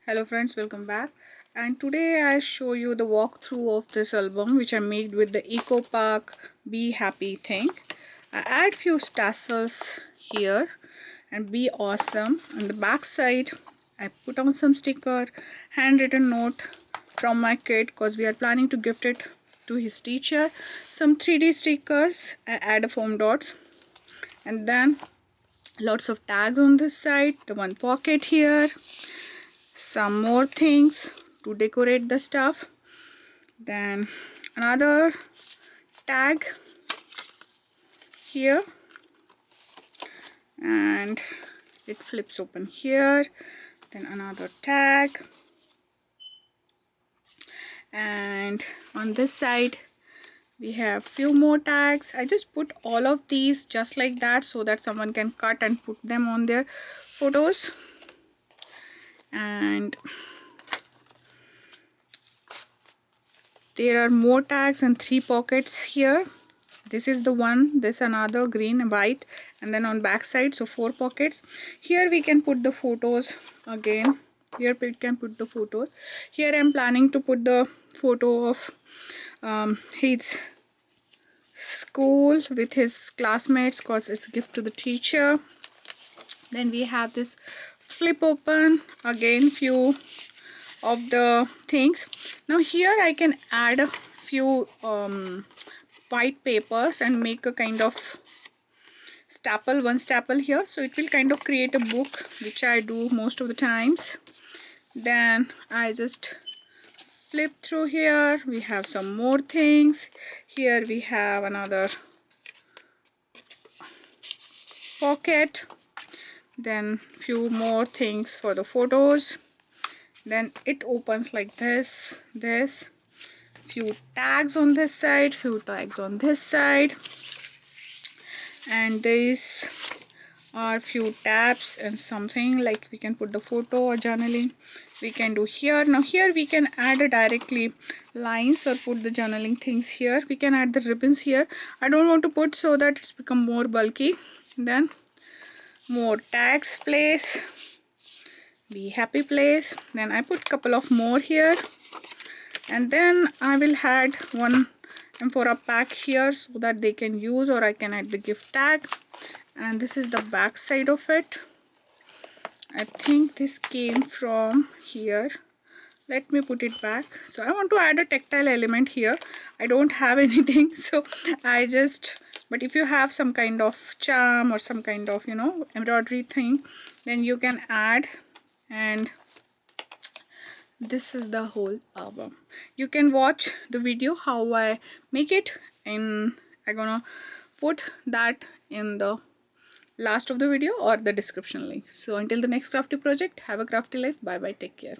Hello friends, welcome back. And today I show you the walkthrough of this album which I made with the Eco Park Be Happy thing. I add few tassels here and Be Awesome. On the back side I put on some sticker, handwritten note from my kid because we are planning to gift it to his teacher. Some 3D stickers, I add a foam dots, and then lots of tags on this side, the one pocket here, some more things to decorate the stuff, then another tag here, and it flips open here, then another tag, and on this side we have few more tags. I just put all of these just like that so that someone can cut and put them on their photos. And there are more tags and 3 pockets here. This is the one, this another green and white, and then on back side, so 4 pockets. Here we can put the photos again. Here we can put the photos. Here I am planning to put the photo of his school with his classmates because it's a gift to the teacher. Then we have this flip open, again few of the things. Now here I can add a few white papers and make a kind of staple, one staple here, so it will kind of create a book, which I do most of the times. Then I just flip through here. We have some more things. Here we have another pocket, then few more things for the photos. Then it opens like this, few tags on this side, few tags on this side, and these are few tabs and something like we can put the photo or journaling we can do here. Now here we can add directly lines or put the journaling things here. We can add the ribbons here. I don't want to put so that it's become more bulky. Then more tags place, Be Happy place. Then I put couple of more here, and then I will add one amphora pack here so that they can use, or I can add the gift tag. And this is the back side of it. I think this came from here. Let me put it back. So I want to add a tactile element here. I don't have anything, so I just, but if you have some kind of charm or some kind of, embroidery thing, then you can add. And this is the whole album. You can watch the video how I make it, and I'm gonna put that in the last of the video or the description link. So until the next crafty project, have a crafty life. Bye bye, take care.